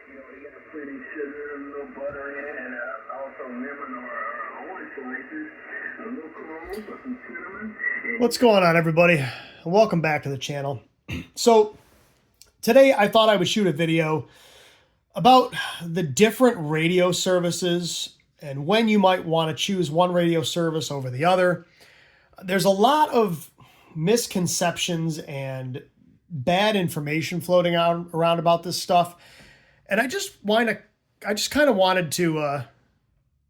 they got plenty of sugar, a little butter in it, and also lemon or orange slices, a little clove, some cinnamon. What's going on, everybody? Welcome back to the channel. So today I thought I would shoot a video about the different radio services and when you might want to choose one radio service over the other. There's a lot of misconceptions and bad information floating around about this stuff. And I just kind of wanted to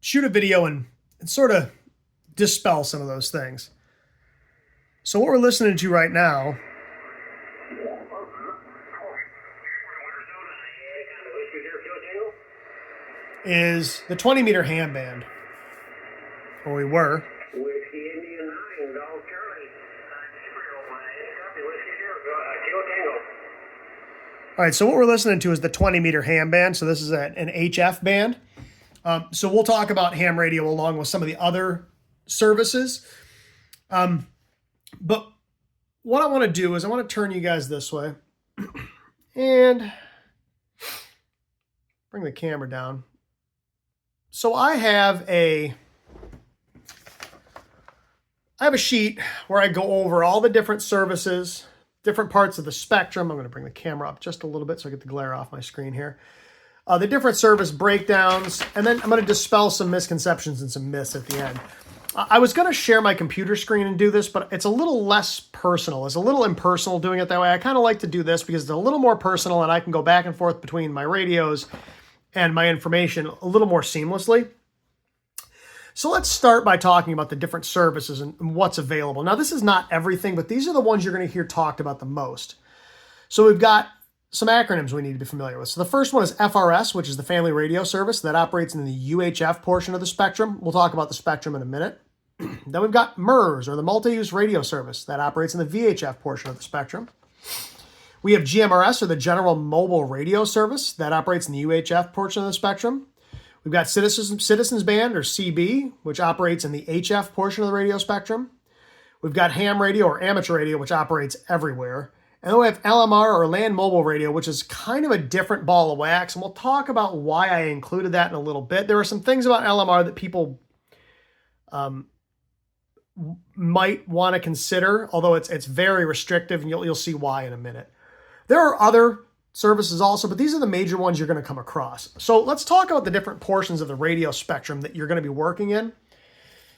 shoot a video and sort of dispel some of those things. So what we're listening to right now is the 20 meter ham band, or we were. Whiskey Indian 9, Golf Charlie, All right, so what we're listening to is the 20 meter ham band. So this is an HF band. So we'll talk about ham radio along with some of the other services. But what I want to do is I want to turn you guys this way and bring the camera down. So I have a sheet where I go over all the different services, different parts of the spectrum. I'm going to bring the camera up just a little bit so I get the glare off my screen here. The different service breakdowns, and then I'm going to dispel some misconceptions and some myths at the end. I was going to share my computer screen and do this, but it's a little less personal. It's a little impersonal doing it that way. I kind of like to do this because it's a little more personal and I can go back and forth between my radios and my information a little more seamlessly. So let's start by talking about the different services and what's available. Now, this is not everything, but these are the ones you're going to hear talked about the most. So we've got some acronyms we need to be familiar with. So the first one is FRS, which is the family radio service that operates in the UHF portion of the spectrum. We'll talk about the spectrum in a minute. Then we've got MURS, or the multi-use radio service that operates in the VHF portion of the spectrum. We have GMRS, or the general mobile radio service that operates in the UHF portion of the spectrum. We've got Citizens Band, or CB, which operates in the HF portion of the radio spectrum. We've got ham radio, or amateur radio, which operates everywhere. And then we have LMR, or land mobile radio, which is kind of a different ball of wax. And we'll talk about why I included that in a little bit. There are some things about LMR that people might want to consider, although it's very restrictive, and you'll see why in a minute. There are other services also, but these are the major ones you're going to come across. So let's talk about the different portions of the radio spectrum that you're going to be working in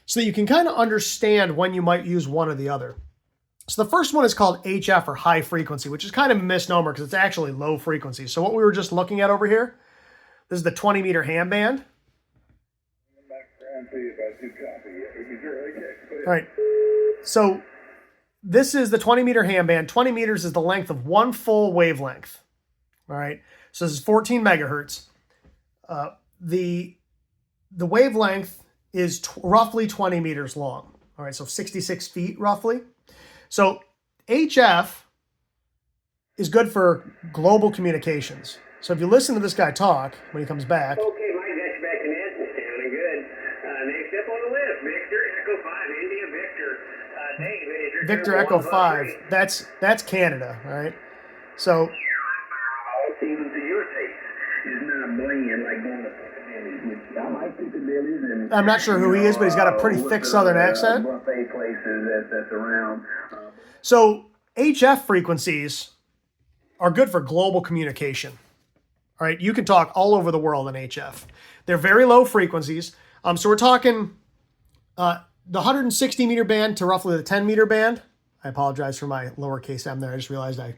so that you can kind of understand when you might use one or the other. So the first one is called HF, or high frequency, which is kind of a misnomer because it's actually low frequency. So what we were just looking at over here, this is the 20 meter ham band. All right, so this is the 20 meter ham band. 20 meters is the length of one full wavelength. All right, so this is 14 megahertz. The wavelength is roughly 20 meters long. All right, so 66 feet roughly. So HF is good for global communications. So if you listen to this guy talk when he comes back. Okay, Mike, that's back in it. Sounding good. Next up on the list, Victor Echo 5, India Victor. Dave, Victor Echo 5, that's Canada, all right? So I'm not sure who he is, but he's got a pretty thick southern accent. So HF frequencies are good for global communication. All right, you can talk all over the world on HF. They're very low frequencies. So we're talking the 160 meter band to roughly the 10 meter band. I apologize for my lowercase m there. I just realized I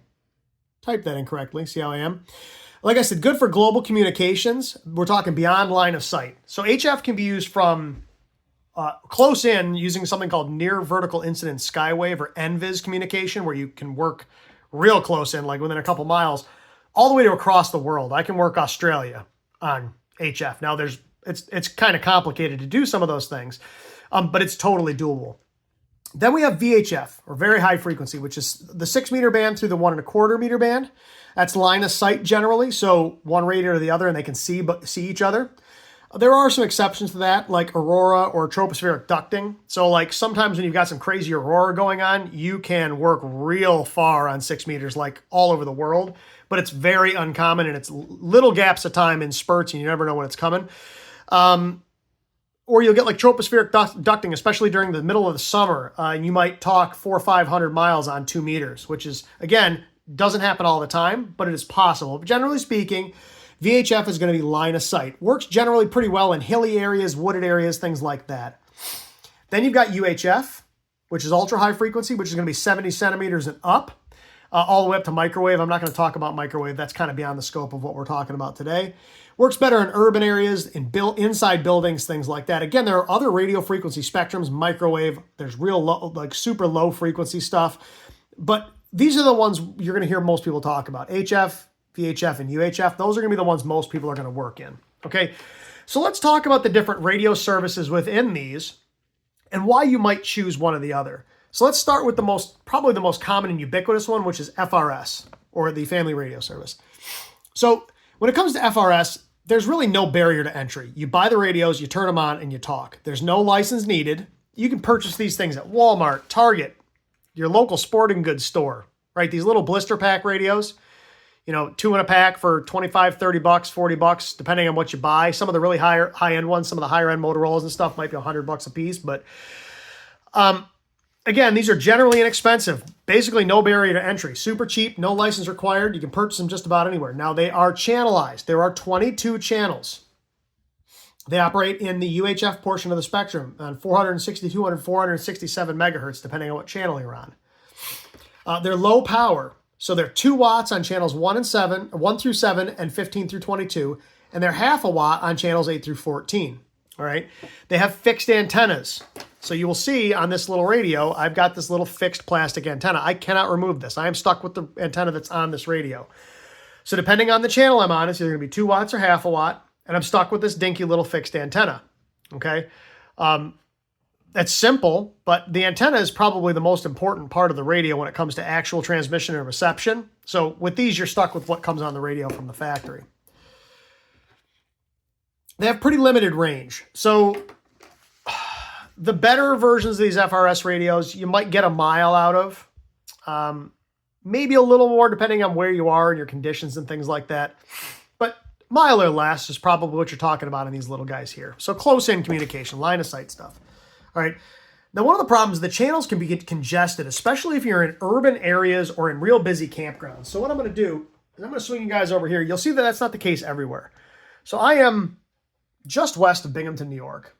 typed that incorrectly. See how I am? Like I said, good for global communications. We're talking beyond line of sight. So HF can be used from close in using something called near vertical incident skywave, or NVIS communication, where you can work real close in, like within a couple miles, all the way to across the world. I can work Australia on HF. Now it's kind of complicated to do some of those things, but it's totally doable. Then we have VHF, or very high frequency, which is the 6 meter band through the 1.25 meter band. That's line of sight generally, so one radio to the other, and they can see each other. There are some exceptions to that, like aurora or tropospheric ducting. So like sometimes when you've got some crazy aurora going on, you can work real far on 6 meters, like all over the world, but it's very uncommon and it's little gaps of time in spurts and you never know when it's coming. Or you'll get like tropospheric ducting, especially during the middle of the summer, and you might talk 400 or 500 miles on 2 meters, which is, again, doesn't happen all the time, but it is possible. But generally speaking, VHF is going to be line of sight. Works generally pretty well in hilly areas, wooded areas, things like that. Then you've got UHF, which is ultra high frequency, which is going to be 70 centimeters and up, all the way up to microwave. I'm not going to talk about microwave. That's kind of beyond the scope of what we're talking about today. Works better in urban areas, inside buildings, things like that. Again, there are other radio frequency spectrums, microwave. There's real low, like super low frequency stuff. But these are the ones you're going to hear most people talk about. HF, VHF, and UHF. Those are going to be the ones most people are going to work in. Okay, so let's talk about the different radio services within these and why you might choose one or the other. So let's start with probably the most common and ubiquitous one, which is FRS, or the Family Radio Service. So when it comes to FRS, there's really no barrier to entry. You buy the radios, you turn them on, and you talk. There's no license needed. You can purchase these things at Walmart, Target, your local sporting goods store, right? These little blister pack radios, 2 in a pack for 25, 30 bucks, 40 bucks, depending on what you buy. Some of the really high-end ones, some of the higher-end Motorola's and stuff might be 100 bucks a piece, but again, these are generally inexpensive. Basically, no barrier to entry. Super cheap, no license required. You can purchase them just about anywhere. Now, they are channelized. There are 22 channels. They operate in the UHF portion of the spectrum on 462 and 467 megahertz, depending on what channel you're on. They're low power, so they're 2 watts on channels 1 through 7, and 15 through 22, and they're half a watt on channels 8 through 14. All right. They have fixed antennas. So you will see on this little radio, I've got this little fixed plastic antenna. I cannot remove this. I am stuck with the antenna that's on this radio. So depending on the channel I'm on, it's either going to be 2 watts or half a watt, and I'm stuck with this dinky little fixed antenna. Okay. That's simple, but the antenna is probably the most important part of the radio when it comes to actual transmission and reception. So with these, you're stuck with what comes on the radio from the factory. They have pretty limited range. So the better versions of these FRS radios, you might get a mile out of. Maybe a little more depending on where you are and your conditions and things like that. But mile or less is probably what you're talking about in these little guys here. So close-in communication, line of sight stuff. All right. Now, one of the problems, the channels can get congested, especially if you're in urban areas or in real busy campgrounds. So what I'm going to do is I'm going to swing you guys over here. You'll see that that's not the case everywhere. So I am just west of Binghamton, New York.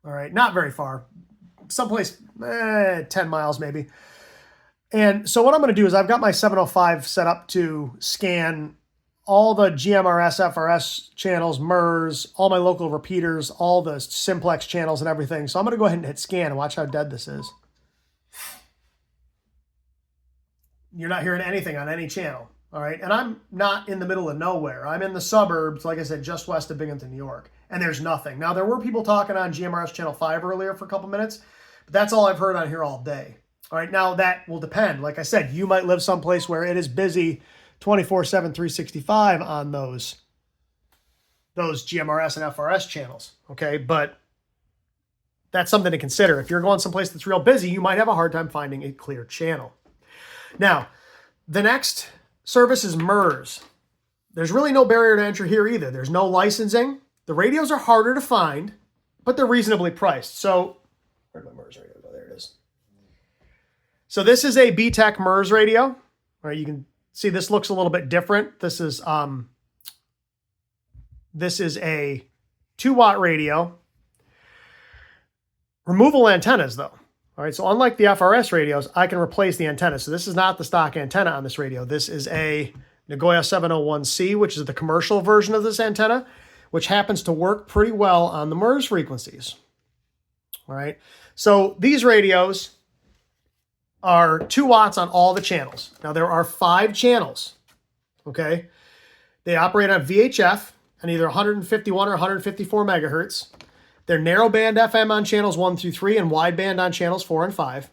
All right, not very far. Someplace 10 miles maybe. And so what I'm going to do is I've got my 705 set up to scan all the GMRS, FRS channels, MURS, all my local repeaters, all the simplex channels and everything. So I'm going to go ahead and hit scan and watch how dead this is. You're not hearing anything on any channel. All right, and I'm not in the middle of nowhere. I'm in the suburbs, like I said, just west of Binghamton, New York, and there's nothing. Now, there were people talking on GMRS Channel 5 earlier for a couple minutes, but that's all I've heard on here all day. All right, now that will depend. Like I said, you might live someplace where it is busy 24/7, 365 on those GMRS and FRS channels, okay? But that's something to consider. If you're going someplace that's real busy, you might have a hard time finding a clear channel. Now, the next service is MURS. There's really no barrier to entry here either. There's no licensing. The radios are harder to find, but they're reasonably priced. So, where'd my MURS radio go? There it is. So this is a BTEC MURS radio. All right, you can see this looks a little bit different. This is a 2-watt radio. Removable antennas, though. All right, so unlike the FRS radios, I can replace the antenna. So this is not the stock antenna on this radio. This is a Nagoya 701C, which is the commercial version of this antenna, which happens to work pretty well on the MURS frequencies. All right, so these radios are 2 watts on all the channels. Now, there are 5 channels, okay? They operate on VHF and either 151 or 154 megahertz. They're narrowband FM on channels 1 through 3 and wideband on channels 4 and 5.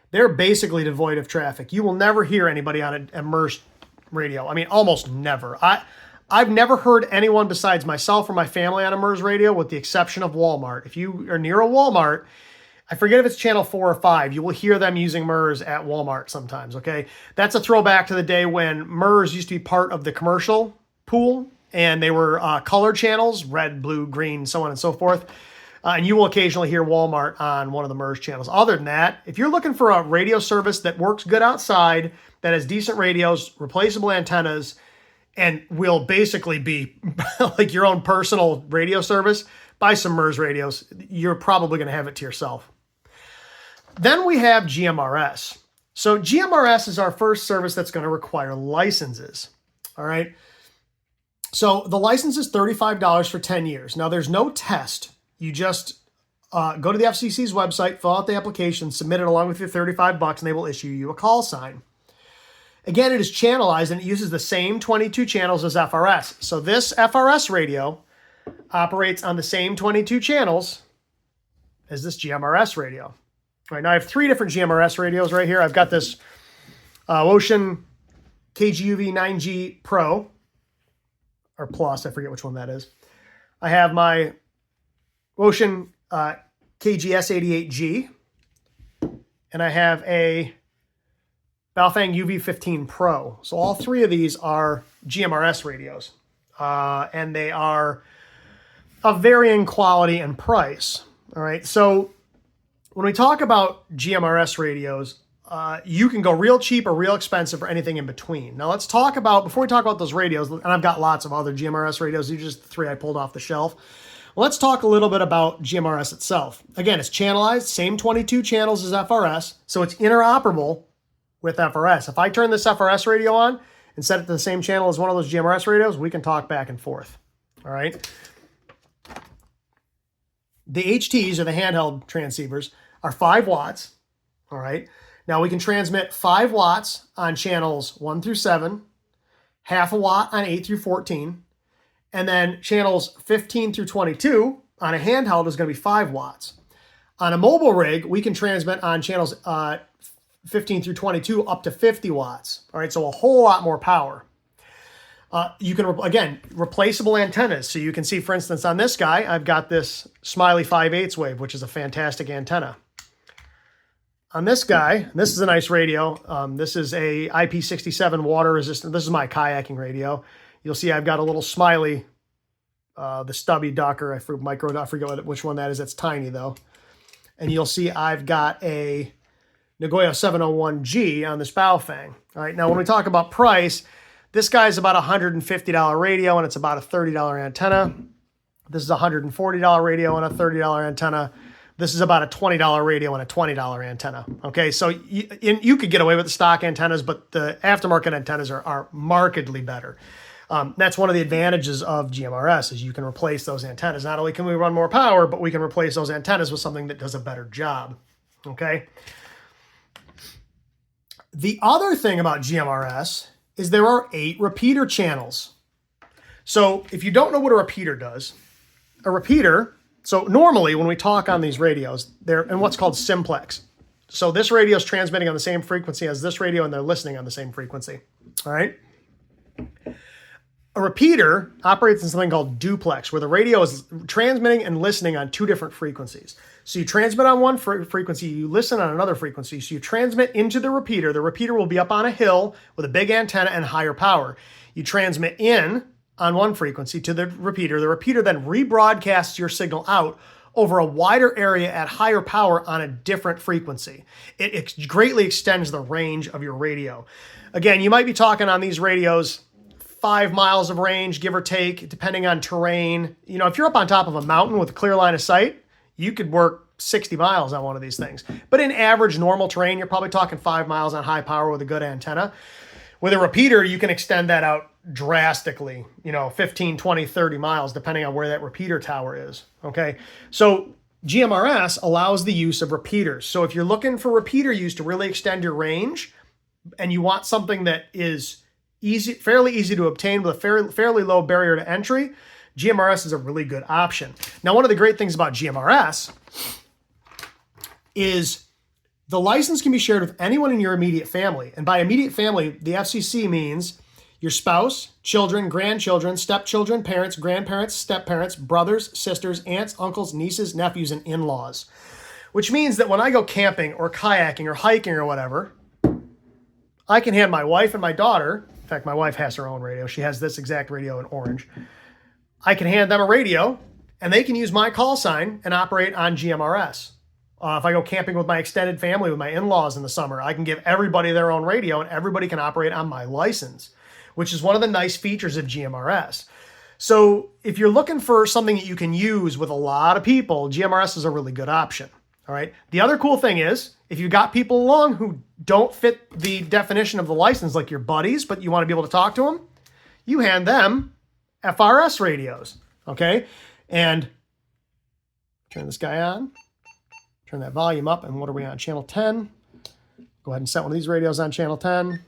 They're basically devoid of traffic. You will never hear anybody on a MURS radio. I mean, almost never. I've never heard anyone besides myself or my family on a MURS radio, with the exception of Walmart. If you are near a Walmart, I forget if it's channel 4 or 5, you will hear them using MURS at Walmart sometimes, okay? That's a throwback to the day when MURS used to be part of the commercial pool, and they were color channels, red, blue, green, so on and so forth. And you will occasionally hear Walmart on one of the MURS channels. Other than that, if you're looking for a radio service that works good outside, that has decent radios, replaceable antennas, and will basically be like your own personal radio service, buy some MURS radios. You're probably going to have it to yourself. Then we have GMRS. So GMRS is our first service that's going to require licenses. All right. So the license is $35 for 10 years. Now there's no test. You just go to the FCC's website, fill out the application, submit it along with your $35, and they will issue you a call sign. Again, it is channelized and it uses the same 22 channels as FRS. So this FRS radio operates on the same 22 channels as this GMRS radio. All right, now I have 3 different GMRS radios right here. I've got this Ocean KGUV 9G Pro, or Plus, I forget which one that is. I have my Ocean KGS 88G, and I have a Baofeng UV15 Pro. So all 3 of these are GMRS radios, and they are of varying quality and price. All right, so when we talk about GMRS radios, you can go real cheap or real expensive or anything in between. Now let's talk about, before we talk about those radios, and I've got lots of other GMRS radios, these are just the 3 I pulled off the shelf. Let's talk a little bit about GMRS itself. Again, it's channelized, same 22 channels as FRS, so it's interoperable with FRS. If I turn this FRS radio on and set it to the same channel as one of those GMRS radios, we can talk back and forth. All right. The HTs, or the handheld transceivers, are 5 watts. All right. Now we can transmit 5 watts on channels 1 through 7, half a watt on 8 through 14, and then channels 15 through 22 on a handheld is going to be 5 watts. On a mobile rig, we can transmit on channels 15 through 22 up to 50 watts. All right, so a whole lot more power. You can, again, replaceable antennas. So you can see, for instance, on this guy, I've got this Smiley 5/8 wave, which is a fantastic antenna. On this guy, this is a nice radio. This is a IP67 water resistant. This is my kayaking radio. You'll see I've got a little Smiley, the stubby ducker. I forget which one that is. It's tiny though. And you'll see I've got a Nagoya 701G on this Baofeng. All right, now when we talk about price, this guy's about a $150 radio and it's about a $30 antenna. This is a $140 radio and a $30 antenna. This is about a $20 radio and a $20 antenna. Okay, so you could get away with the stock antennas, but the aftermarket antennas are markedly better. That's one of the advantages of GMRS, is you can replace those antennas. Not only can we run more power, but we can replace those antennas with something that does a better job. Okay. The other thing about GMRS is there are 8 repeater channels. So if you don't know what a repeater does, a repeater, so normally when we talk on these radios, they're in what's called simplex. So this radio is transmitting on the same frequency as this radio, and they're listening on the same frequency. All right. A repeater operates in something called duplex, where the radio is transmitting and listening on 2 different frequencies. So you transmit on one frequency, you listen on another frequency. So you transmit into the repeater. The repeater will be up on a hill with a big antenna and higher power. You transmit in on one frequency to the repeater. The repeater then rebroadcasts your signal out over a wider area at higher power on a different frequency. It greatly extends the range of your radio. Again, you might be talking on these radios 5 miles of range, give or take, depending on terrain. You know, if you're up on top of a mountain with a clear line of sight, you could work 60 miles on one of these things. But in average normal terrain, you're probably talking 5 miles on high power with a good antenna. With a repeater, you can extend that out drastically, 15, 20, 30 miles, depending on where that repeater tower is. Okay. So GMRS allows the use of repeaters. So if you're looking for repeater use to really extend your range, and you want something that is fairly easy to obtain with a fairly low barrier to entry, GMRS is a really good option. Now, one of the great things about GMRS is the license can be shared with anyone in your immediate family. And by immediate family, the FCC means your spouse, children, grandchildren, stepchildren, parents, grandparents, step-parents, brothers, sisters, aunts, uncles, nieces, nephews, and in-laws. Which means that when I go camping or kayaking or hiking or whatever, I can hand my wife and my daughter, in fact, my wife has her own radio. She has this exact radio in orange. I can hand them a radio, and they can use my call sign and operate on GMRS. If I go camping with my extended family, with my in-laws in the summer, I can give everybody their own radio, and everybody can operate on my license, which is one of the nice features of GMRS. So if you're looking for something that you can use with a lot of people, GMRS is a really good option. All right. The other cool thing is, if you've got people along who don't fit the definition of the license, like your buddies, but you want to be able to talk to them, you hand them FRS radios. Okay. And turn this guy on, turn that volume up. And what are we on? Channel 10. Go ahead and set one of these radios on channel 10.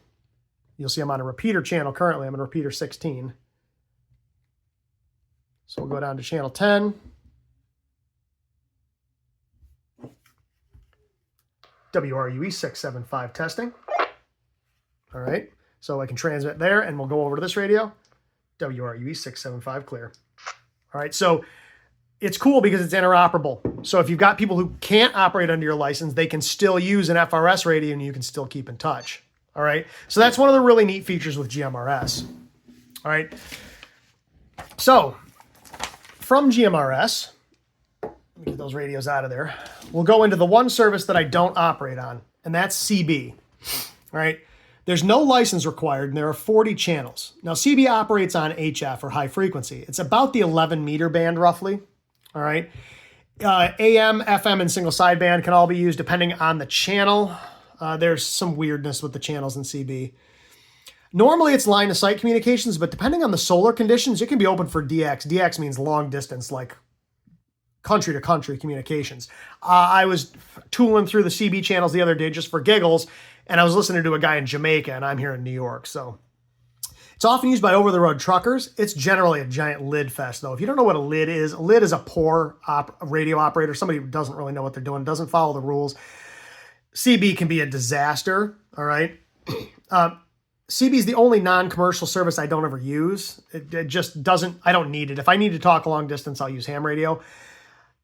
You'll see I'm on a repeater channel currently. I'm on repeater 16. So we'll go down to channel 10. WRUE 675 testing. All right, so I can transmit there, and we'll go over to this radio. WRUE 675 clear. All right, so it's cool because it's interoperable. So if you've got people who can't operate under your license, they can still use an FRS radio, and you can still keep in touch. All right, so that's one of the really neat features with GMRS. All right, so from GMRS, let me get those radios out of there. We'll go into the one service that I don't operate on, and that's CB. All right. There's no license required, and there are 40 channels. Now, CB operates on HF, or high frequency. It's about the 11 meter band, roughly. All right. AM, FM, and single sideband can all be used depending on the channel. There's some weirdness with the channels in CB. Normally, it's line-of-sight communications, but depending on the solar conditions, it can be open for DX. DX means long distance, like country-to-country communications. I was tooling through the CB channels the other day just for giggles, and I was listening to a guy in Jamaica, and I'm here in New York. So it's often used by over-the-road truckers. It's generally a giant lid fest, though. If you don't know what a lid is a poor radio operator, somebody who doesn't really know what they're doing, doesn't follow the rules. CB can be a disaster, all right? CB is the only non-commercial service I don't ever use. It just doesn't, I don't need it. If I need to talk a long distance, I'll use ham radio.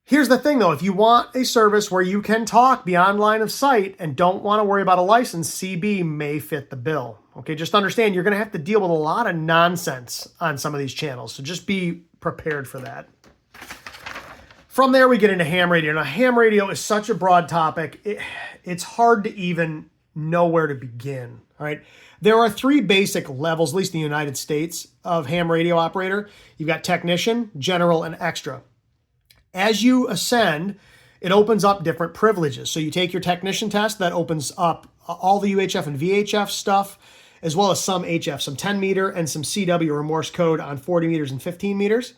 Here's the thing, though. If you want a service where you can talk beyond line of sight and don't want to worry about a license, CB may fit the bill. Okay, just understand you're going to have to deal with a lot of nonsense on some of these channels, so just be prepared for that. From there, we get into ham radio. Now, ham radio is such a broad topic, it's hard to even know where to begin, all right? There are 3 basic levels, at least in the United States, of ham radio operator. You've got technician, general, and extra. As you ascend, it opens up different privileges. So you take your technician test, that opens up all the UHF and VHF stuff, as well as some HF, some 10 meter and some CW or Morse code on 40 meters and 15 meters.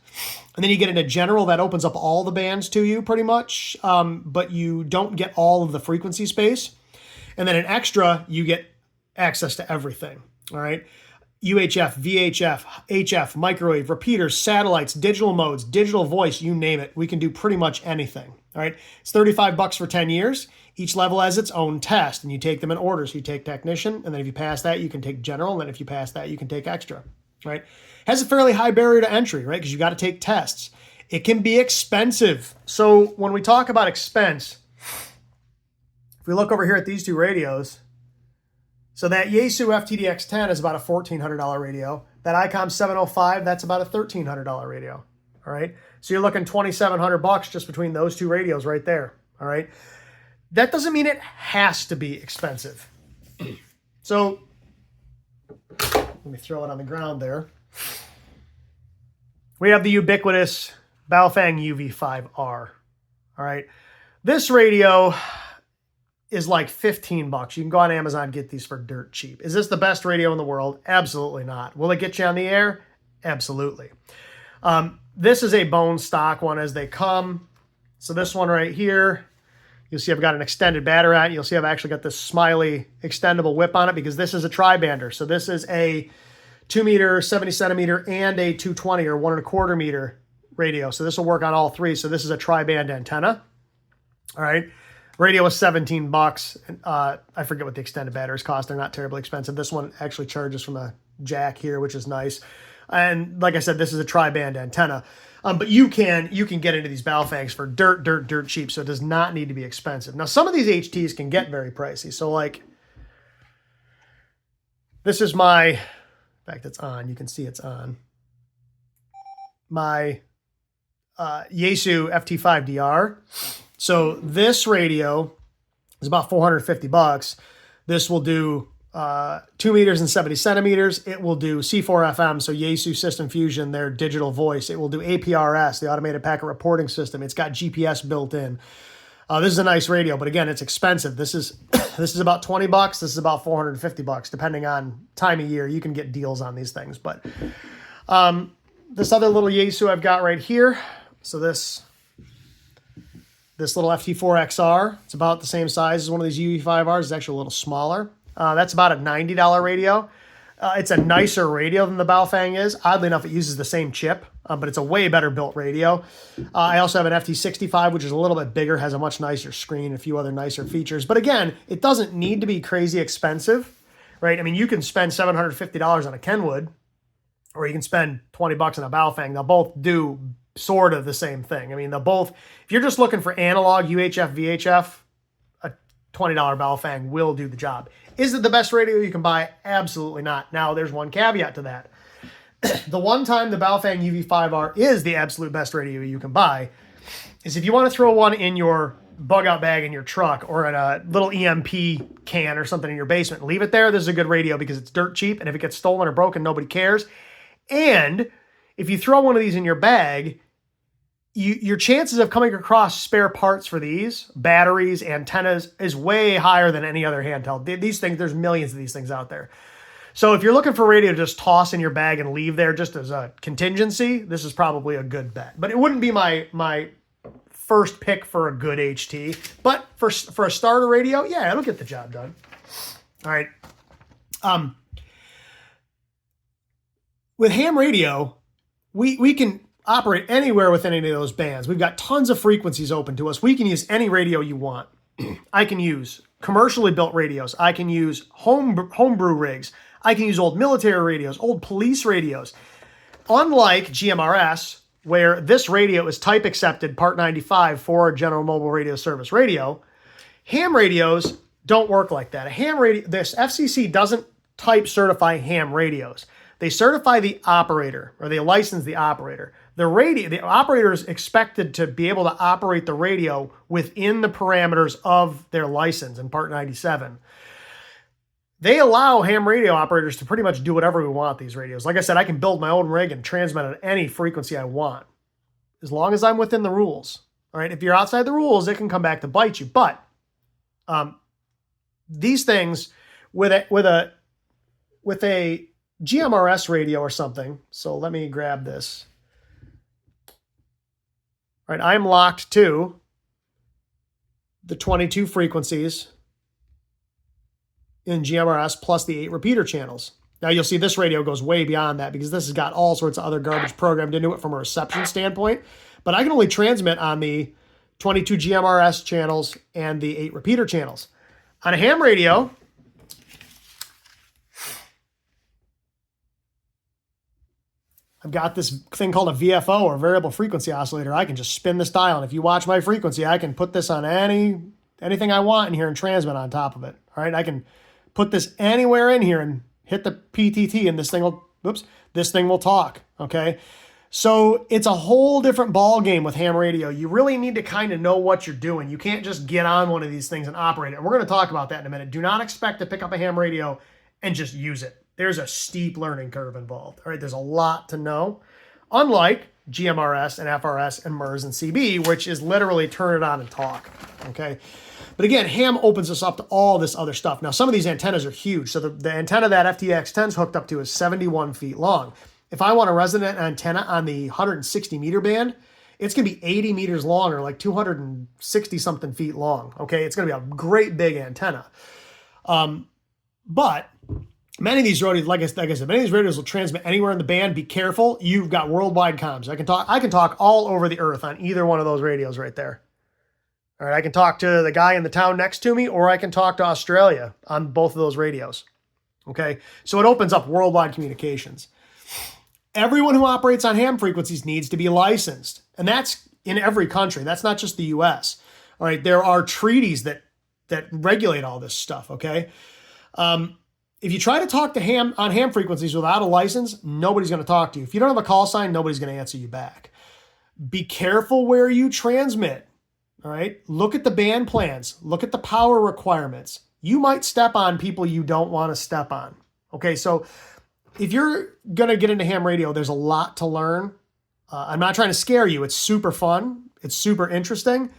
And then you get into general, that opens up all the bands to you pretty much, but you don't get all of the frequency space. And then in extra, you get access to everything, all right? UHF, VHF, HF, microwave, repeaters, satellites, digital modes, digital voice, you name it. We can do pretty much anything, all right? It's $35 for 10 years. Each level has its own test, and you take them in order. So you take technician, and then if you pass that, you can take general, and then if you pass that, you can take extra, right? Has a fairly high barrier to entry, right? Because you got to take tests. It can be expensive. So when we talk about expense, if we look over here at these 2 radios, so that Yaesu FTDX10 is about a $1,400 radio. That ICOM 705, that's about a $1,300 radio. All right. So you're looking $2,700 just between those 2 radios right there. All right. That doesn't mean it has to be expensive. So let me throw it on the ground there. We have the ubiquitous Baofeng UV5R. All right. This radio is like $15. You can go on Amazon and get these for dirt cheap. Is this the best radio in the world? Absolutely not. Will it get you on the air? Absolutely. This is a bone stock one as they come. So this one right here, you'll see I've got an extended battery on it. You'll see I've actually got this smiley extendable whip on it because this is a tri-bander. So this is a 2 meter, 70 centimeter, and a 220 or 1 1/4 meter radio. So this will work on all 3. So this is a tri-band antenna. All right. Radio was $17. I forget what the extended batteries cost. They're not terribly expensive. This one actually charges from a jack here, which is nice. And like I said, this is a tri-band antenna. But you can get into these Baofangs for dirt cheap, so it does not need to be expensive. Now, some of these HTs can get very pricey. So like, this is my, in fact, it's on. You can see it's on. My Yaesu FT5DR. So this radio is about $450. This will do 2 meters and 70 centimeters. It will do C4 FM, so Yaesu System Fusion, their digital voice. It will do APRS, the automated packet reporting system. It's got GPS built in. This is a nice radio, but again, it's expensive. This is about $20. This is about $450, depending on time of year. You can get deals on these things. But this other little Yaesu I've got right here. So this little FT4XR, it's about the same size as one of these UV5Rs. It's actually a little smaller. That's about a $90 radio. It's a nicer radio than the Baofeng is. Oddly enough, it uses the same chip, but it's a way better built radio. I also have an FT65, which is a little bit bigger, has a much nicer screen, a few other nicer features. But again, it doesn't need to be crazy expensive, right? I mean, you can spend $750 on a Kenwood, or you can spend $20 on a Baofeng. They'll both do sort of the same thing. I mean, they'll both, if you're just looking for analog UHF, VHF, a $20 Baofeng will do the job. Is it the best radio you can buy? Absolutely not. Now, there's one caveat to that. The one time the Baofeng UV5R is the absolute best radio you can buy is if you want to throw one in your bug-out bag in your truck or in a little EMP can or something in your basement. Leave it there. This is a good radio because it's dirt cheap, and if it gets stolen or broken, nobody cares. And if you throw one of these in your bag, your chances of coming across spare parts for these, batteries, antennas, is way higher than any other handheld. These things, there's millions of these things out there. So if you're looking for a radio to just toss in your bag and leave there just as a contingency, this is probably a good bet. But it wouldn't be my first pick for a good HT. But for a starter radio, yeah, it'll get the job done. All right. With ham radio, we can operate anywhere within any of those bands. We've got tons of frequencies open to us. We can use any radio you want. I can use commercially built radios. I can use homebrew rigs. I can use old military radios, old police radios. Unlike GMRS, where this radio is type accepted Part 95 for General Mobile Radio Service radio, ham radios don't work like that. A ham radio, this FCC doesn't type certify ham radios. They certify the operator, or they license the operator. The operator is expected to be able to operate the radio within the parameters of their license in Part 97. They allow ham radio operators to pretty much do whatever we want these radios. Like I said, I can build my own rig and transmit at any frequency I want, as long as I'm within the rules. All right, if you're outside the rules, it can come back to bite you. But these things with a GMRS radio or something. So let me grab this. All right, I'm locked to the 22 frequencies in GMRS plus the 8 repeater channels. Now you'll see this radio goes way beyond that because this has got all sorts of other garbage programmed into it from a reception standpoint. But I can only transmit on the 22 GMRS channels and the 8 repeater channels. On a ham radio, I've got this thing called a VFO, or variable frequency oscillator. I can just spin this dial, and if you watch my frequency, I can put this on anything I want in here and transmit on top of it. All right, I can put this anywhere in here and hit the PTT, and this thing will talk. Okay, so it's a whole different ball game with ham radio. You really need to kind of know what you're doing. You can't just get on one of these things and operate it. And we're going to talk about that in a minute. Do not expect to pick up a ham radio and just use it. There's a steep learning curve involved. All right, there's a lot to know. Unlike GMRS and FRS and MURS and CB, which is literally turn it on and talk. Okay, but again, ham opens us up to all this other stuff. Now, some of these antennas are huge. So the antenna that FTX10 is hooked up to is 71 feet long. If I want a resonant antenna on the 160 meter band, it's going to be 80 meters long, or like 260 something feet long. Okay, it's going to be a great big antenna. But many of these radios, like I said, many of these radios will transmit anywhere in the band. Be careful. You've got worldwide comms. I can talk all over the earth on either one of those radios right there. All right, I can talk to the guy in the town next to me, or I can talk to Australia on both of those radios. Okay, so it opens up worldwide communications. Everyone who operates on ham frequencies needs to be licensed, and that's in every country. That's not just the U.S. All right, there are treaties that regulate all this stuff. Okay, if you try to talk to ham frequencies without a license, nobody's going to talk to you. If you don't have a call sign, nobody's going to answer you back. Be careful where you transmit. All right, look at the band plans. Look at the power requirements. You might step on people you don't want to step on. Okay, so if you're going to get into ham radio, there's a lot to learn. I'm not trying to scare you. It's super fun. It's super interesting,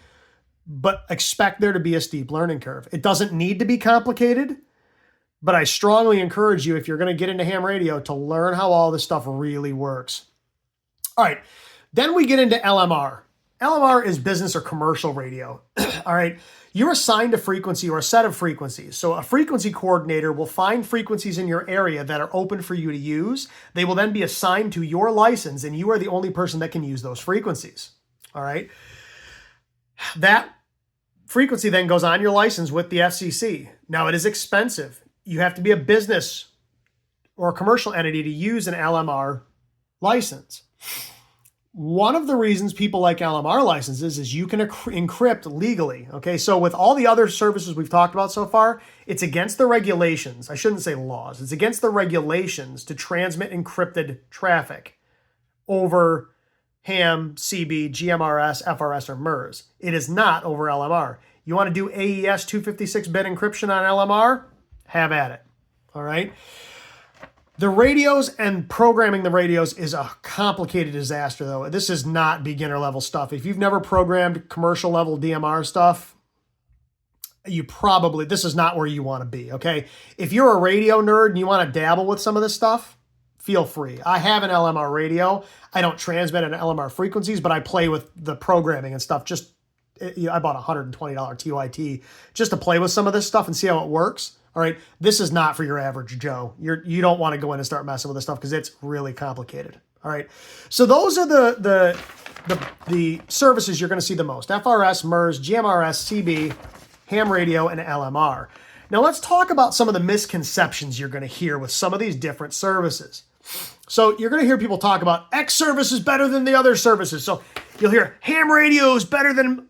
but expect there to be a steep learning curve. It doesn't need to be complicated, but I strongly encourage you, if you're going to get into ham radio, to learn how all this stuff really works. All right, then we get into LMR. LMR is business or commercial radio. All right, you're assigned a frequency or a set of frequencies. So a frequency coordinator will find frequencies in your area that are open for you to use. They will then be assigned to your license, and you are the only person that can use those frequencies. All right, that frequency then goes on your license with the FCC. Now, it is expensive. You have to be a business or a commercial entity to use an LMR license. One of the reasons people like LMR licenses is you can encrypt legally. Okay, so with all the other services we've talked about so far, it's against the regulations. I shouldn't say laws. It's against the regulations to transmit encrypted traffic over ham, CB, GMRS, FRS, or MURS. It is not over LMR. You want to do AES 256-bit encryption on LMR? Have at it. All right. The radios and programming the radios is a complicated disaster, though. This is not beginner level stuff. If you've never programmed commercial level DMR stuff, this is not where you want to be, okay? If you're a radio nerd and you want to dabble with some of this stuff, feel free. I have an LMR radio. I don't transmit at LMR frequencies, but I play with the programming and stuff. I bought a $120 TYT just to play with some of this stuff and see how it works. All right, this is not for your average Joe. You don't want to go in and start messing with this stuff because it's really complicated. All right, so those are the services you're going to see the most: FRS, MURS, GMRS, CB, ham radio, and LMR. Now let's talk about some of the misconceptions you're going to hear with some of these different services. So you're going to hear people talk about X service is better than the other services. So you'll hear ham radio is better than,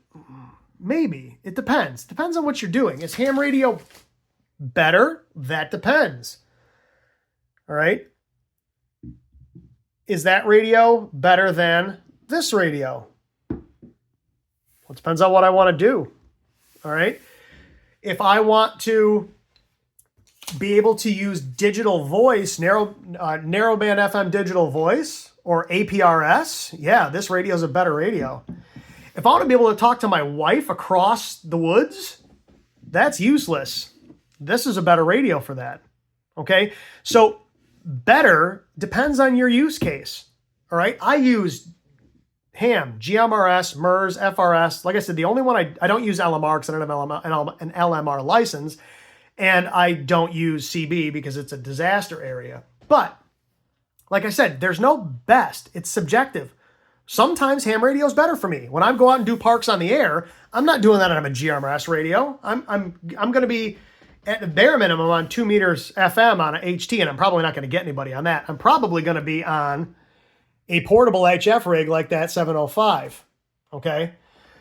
maybe. It depends. Depends on what you're doing. Is ham radio better? That depends. All right. Is that radio better than this radio? Well, it depends on what I want to do. All right. If I want to be able to use digital voice, narrowband FM digital voice, or APRS, yeah, this radio is a better radio. If I want to be able to talk to my wife across the woods, that's useless. This is a better radio for that. Okay, so better depends on your use case. All right, I use ham, GMRS, MURS, FRS. Like I said, the only one I don't use LMR because I don't have an LMR license, and I don't use CB because it's a disaster area. But like I said, there's no best. It's subjective. Sometimes ham radio is better for me. When I go out and do parks on the air, I'm not doing that on a GMRS radio. I'm going to be at the bare minimum on 2 meters FM on an HT, and I'm probably not going to get anybody on that. I'm probably going to be on a portable HF rig like that 705. Okay?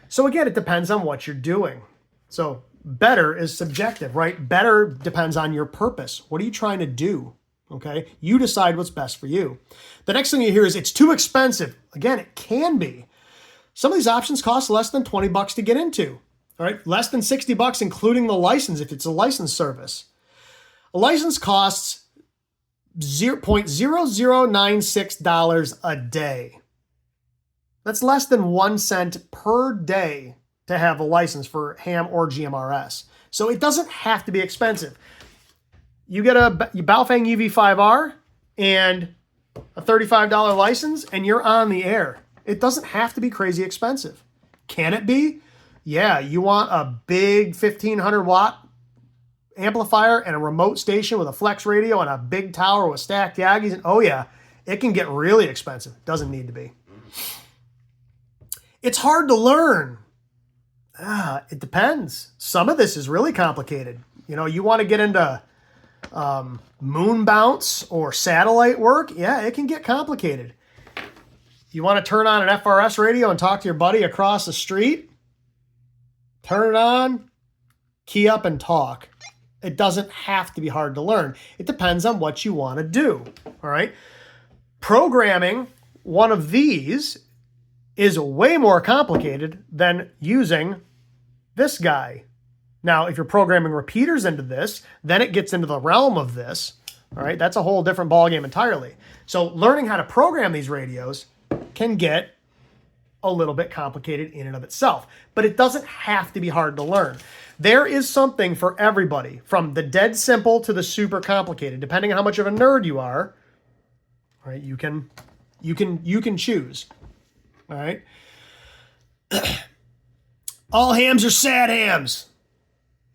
So again, it depends on what you're doing. So better is subjective, right? Better depends on your purpose. What are you trying to do? Okay? You decide what's best for you. The next thing you hear is it's too expensive. Again, it can be. Some of these options cost less than $20 to get into. All right, less than $60 including the license if it's a licensed service. A license costs $0.0096 a day. That's less than 1 cent per day to have a license for ham or GMRS. So it doesn't have to be expensive. You get a Baofeng UV5R and a $35 license and you're on the air. It doesn't have to be crazy expensive. Can it be? Yeah, you want a big 1500 watt amplifier and a remote station with a flex radio and a big tower with stacked Yagis. And oh yeah, it can get really expensive. Doesn't need to be. It's hard to learn. It depends. Some of this is really complicated. You know, you want to get into moon bounce or satellite work. Yeah, it can get complicated. You want to turn on an FRS radio and talk to your buddy across the street? Turn it on, key up and talk. It doesn't have to be hard to learn. It depends on what you want to do. All right. Programming one of these is way more complicated than using this guy. Now, if you're programming repeaters into this, then it gets into the realm of this. All right. That's a whole different ballgame entirely. So learning how to program these radios can get a little bit complicated in and of itself, but it doesn't have to be hard to learn. There is something for everybody, from the dead simple to the super complicated, depending on how much of a nerd you are. All right, you can choose. All right. All hams are sad hams.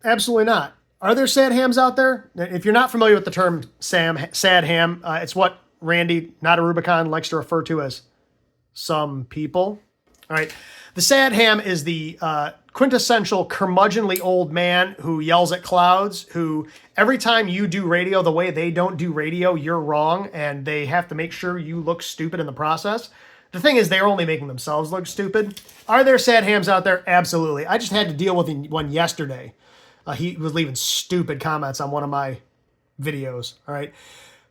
Absolutely not. Are there sad hams out there? If you're not familiar with the term sad ham, it's what Randy, not a Rubicon, likes to refer to as some people. All right. The sad ham is the quintessential curmudgeonly old man who yells at clouds, who every time you do radio the way they don't do radio, you're wrong, and they have to make sure you look stupid in the process. The thing is, they're only making themselves look stupid. Are there sad hams out there? Absolutely. I just had to deal with one yesterday. He was leaving stupid comments on one of my videos. All right.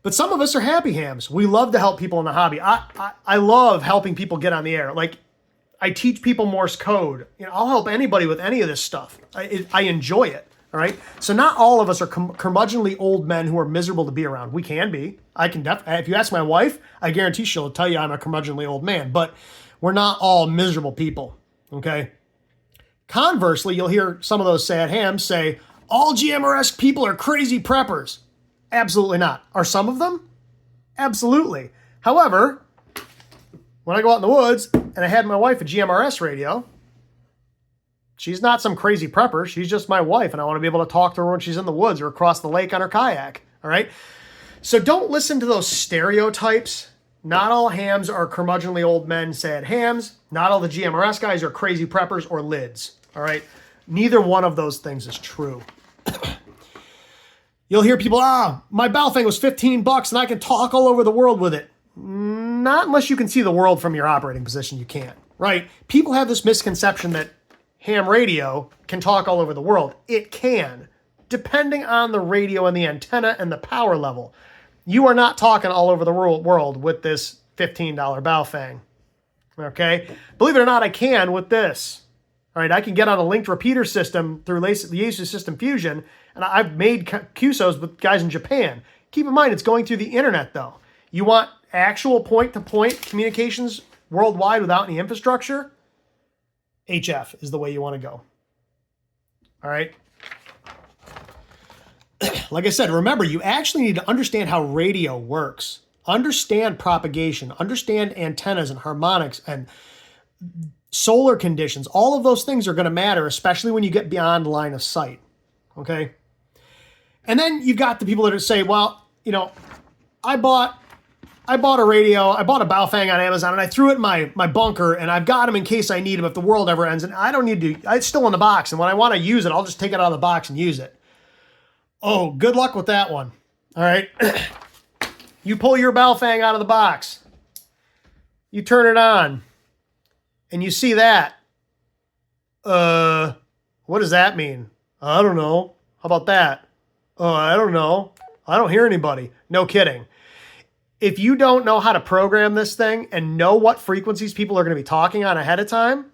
But some of us are happy hams. We love to help people in the hobby. I love helping people get on the air. Like, I teach people Morse code. You know, I'll help anybody with any of this stuff. I enjoy it. All right. So not all of us are curmudgeonly old men who are miserable to be around. We can be. I can if you ask my wife, I guarantee she'll tell you I'm a curmudgeonly old man. But we're not all miserable people. Okay. Conversely, you'll hear some of those sad hams say, all GMRS people are crazy preppers. Absolutely not. Are some of them? Absolutely. However, when I go out in the woods and I had my wife a GMRS radio, she's not some crazy prepper. She's just my wife, and I want to be able to talk to her when she's in the woods or across the lake on her kayak. All right? So don't listen to those stereotypes. Not all hams are curmudgeonly old men sad hams. Not all the GMRS guys are crazy preppers or lids. All right? Neither one of those things is true. You'll hear people, my Baofeng was $15 and I can talk all over the world with it. Not unless you can see the world from your operating position, you can't, right? People have this misconception that ham radio can talk all over the world. It can, depending on the radio and the antenna and the power level. You are not talking all over the world with this $15 Baofeng, okay? Believe it or not, I can with this. All right, I can get on a linked repeater system through the Yaesu System Fusion, and I've made QSOs with guys in Japan. Keep in mind, it's going through the internet, though. You want actual point-to-point communications worldwide without any infrastructure? HF is the way you want to go. All right? Like I said, remember, you actually need to understand how radio works. Understand propagation. Understand antennas and harmonics and solar conditions. All of those things are going to matter, especially when you get beyond line of sight. Okay? And then you've got the people that say, well, you know, I bought a radio, I bought a Baofeng on Amazon, and I threw it in my bunker, and I've got them in case I need them if the world ever ends, and I don't need to, it's still in the box, and when I want to use it, I'll just take it out of the box and use it. Oh, good luck with that one. All right? You pull your Baofeng out of the box, you turn it on, and you see that. What does that mean? I don't know. How about that? I don't know. I don't hear anybody. No kidding. If you don't know how to program this thing and know what frequencies people are going to be talking on ahead of time,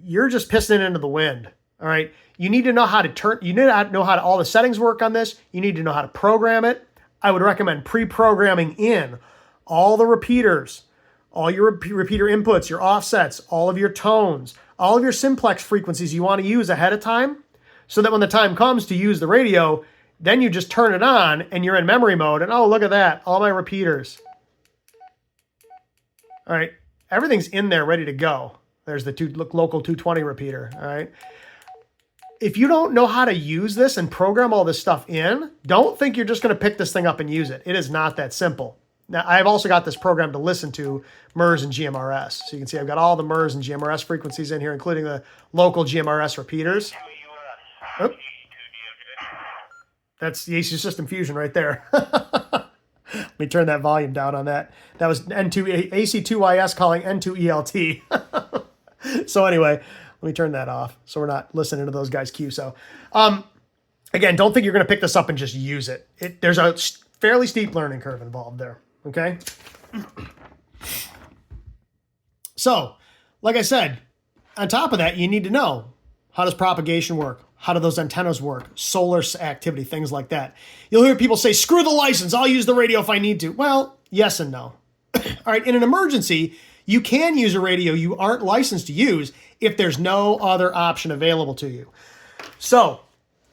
you're just pissing it into the wind. All right. You need to know how to you need to know how all the settings work on this. You need to know how to program it. I would recommend pre-programming in all the repeaters, all your repeater inputs, your offsets, all of your tones, all of your simplex frequencies you want to use ahead of time, so that when the time comes to use the radio, then you just turn it on and you're in memory mode, and oh, look at that, all my repeaters. All right, everything's in there ready to go. There's the local 220 repeater, all right? If you don't know how to use this and program all this stuff in, don't think you're just going to pick this thing up and use it. It is not that simple. Now, I've also got this program to listen to MURS and GMRS. So you can see I've got all the MURS and GMRS frequencies in here, including the local GMRS repeaters. Oh, that's the AC System Fusion right there. Let me turn that volume down on that. That was N2 AC2YS calling N2ELT. So anyway, let me turn that off so we're not listening to those guys' cue. So again, don't think you're going to pick this up and just use it. There's a fairly steep learning curve involved there. Okay. So, like I said, on top of that, you need to know, how does propagation work? How do those antennas work? Solar activity, things like that. You'll hear people say, screw the license, I'll use the radio if I need to. Well, yes and no. All right, in an emergency, you can use a radio you aren't licensed to use if there's no other option available to you. So,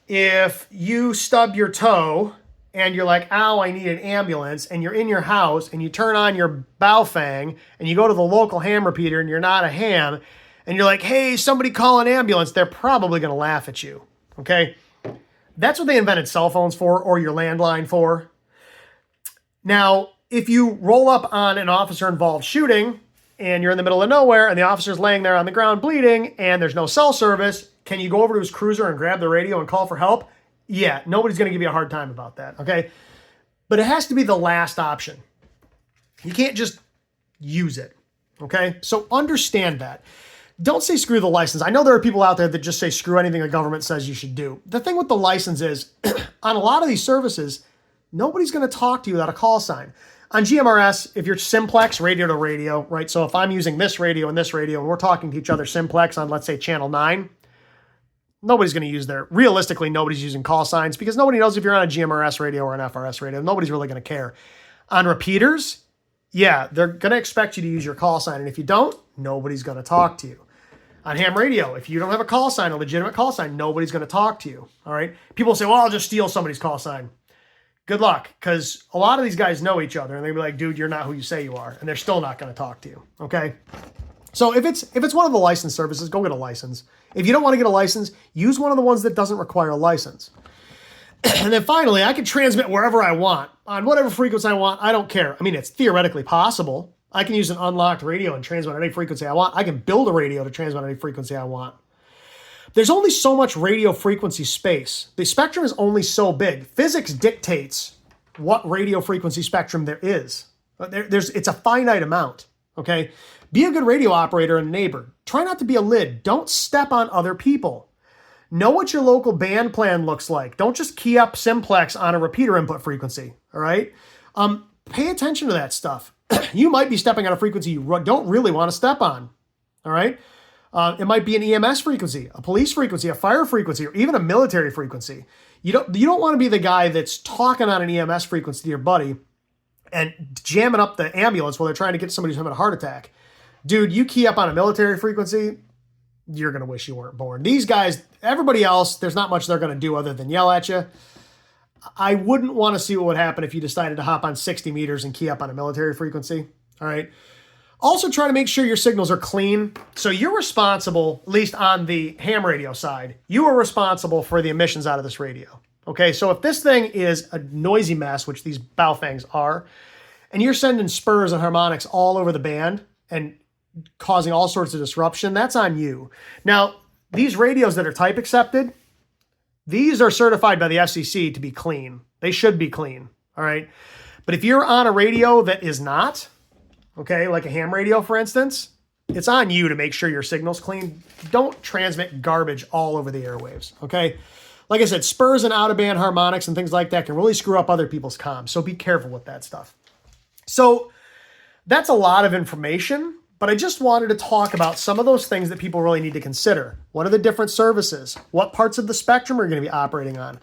if you stub your toe and you're like, ow, I need an ambulance, and you're in your house and you turn on your Baofeng and you go to the local ham repeater and you're not a ham, and you're like, hey, somebody call an ambulance, they're probably going to laugh at you, okay? That's what they invented cell phones for, or your landline for. Now, if you roll up on an officer-involved shooting and you're in the middle of nowhere and the officer's laying there on the ground bleeding and there's no cell service, can you go over to his cruiser and grab the radio and call for help? Yeah, nobody's going to give you a hard time about that, okay? But it has to be the last option. You can't just use it, okay? So understand that. Don't say screw the license. I know there are people out there that just say screw anything the government says you should do. The thing with the license is, on a lot of these services, nobody's going to talk to you without a call sign. On GMRS, if you're simplex, radio to radio, right? So if I'm using this radio and we're talking to each other simplex on, let's say, channel 9, nobody's going to use realistically, nobody's using call signs because nobody knows if you're on a GMRS radio or an FRS radio. Nobody's really going to care. On repeaters, yeah, they're going to expect you to use your call sign. And if you don't, nobody's going to talk to you. On ham radio, if you don't have a call sign, a legitimate call sign, nobody's going to talk to you. All right. People say, well, I'll just steal somebody's call sign. Good luck. Because a lot of these guys know each other and they'll be like, dude, you're not who you say you are. And they're still not going to talk to you. Okay. So if it's one of the licensed services, go get a license. If you don't want to get a license, use one of the ones that doesn't require a license. And then finally, I can transmit wherever I want, on whatever frequency I want. I don't care. I mean, it's theoretically possible. I can use an unlocked radio and transmit any frequency I want. I can build a radio to transmit any frequency I want. There's only so much radio frequency space. The spectrum is only so big. Physics dictates what radio frequency spectrum there is. It's a finite amount, okay? Be a good radio operator and a neighbor. Try not to be a lid. Don't step on other people. Know what your local band plan looks like. Don't just key up simplex on a repeater input frequency, all right? Pay attention to that stuff. You might be stepping on a frequency you don't really want to step on, all right? It might be an EMS frequency, a police frequency, a fire frequency, or even a military frequency. You don't want to be the guy that's talking on an EMS frequency to your buddy and jamming up the ambulance while they're trying to get somebody who's having a heart attack. Dude, you key up on a military frequency, you're going to wish you weren't born. These guys, everybody else, there's not much they're going to do other than yell at you. I wouldn't want to see what would happen if you decided to hop on 60 meters and key up on a military frequency. All right. Also try to make sure your signals are clean. So you're responsible, at least on the ham radio side, you are responsible for the emissions out of this radio. Okay. So if this thing is a noisy mess, which these Baofengs are, and you're sending spurs and harmonics all over the band and causing all sorts of disruption, that's on you. Now, these radios that are type accepted, these are certified by the FCC to be clean. They should be clean, all right? But if you're on a radio that is not, okay, like a ham radio, for instance, it's on you to make sure your signal's clean. Don't transmit garbage all over the airwaves, okay? Like I said, spurs and out-of-band harmonics and things like that can really screw up other people's comms, so be careful with that stuff. So that's a lot of information, but I just wanted to talk about some of those things that people really need to consider. What are the different services? What parts of the spectrum are you going to be operating on?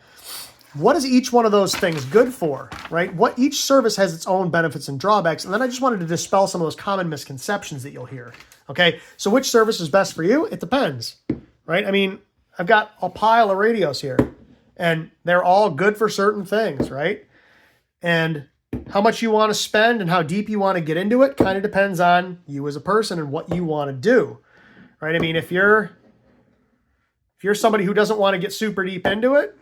What is each one of those things good for, right? What each service has its own benefits and drawbacks. And then I just wanted to dispel some of those common misconceptions that you'll hear. Okay, so which service is best for you? It depends, right? I mean, I've got a pile of radios here and they're all good for certain things, right? And how much you want to spend and how deep you want to get into it kind of depends on you as a person and what you want to do, right? I mean, if you're somebody who doesn't want to get super deep into it,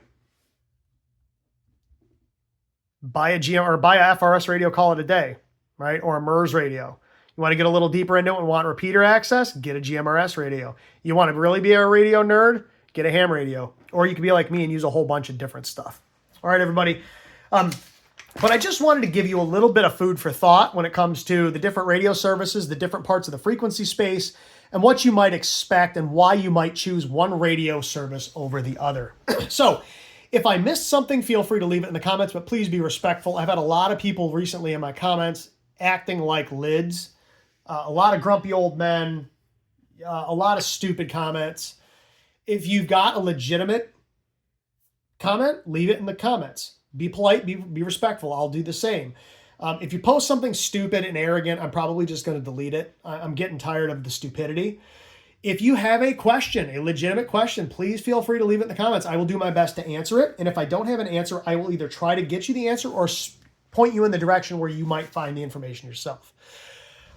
buy a FRS radio, call it a day, right? Or a MURS radio. You want to get a little deeper into it and want repeater access? Get a GMRS radio. You want to really be a radio nerd? Get a ham radio. Or you could be like me and use a whole bunch of different stuff. All right, everybody. But I just wanted to give you a little bit of food for thought when it comes to the different radio services, the different parts of the frequency space, and what you might expect and why you might choose one radio service over the other. So if I missed something, feel free to leave it in the comments, but please be respectful. I've had a lot of people recently in my comments acting like lids, a lot of grumpy old men, a lot of stupid comments. If you've got a legitimate comment, leave it in the comments. Be polite, be respectful. I'll do the same. If you post something stupid and arrogant, I'm probably just going to delete it. I'm getting tired of the stupidity. If you have a question, a legitimate question, please feel free to leave it in the comments. I will do my best to answer it. And if I don't have an answer, I will either try to get you the answer or point you in the direction where you might find the information yourself.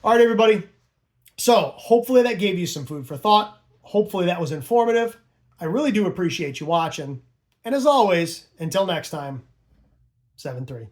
All right, everybody. So hopefully that gave you some food for thought. Hopefully that was informative. I really do appreciate you watching. And as always, until next time, 7-3.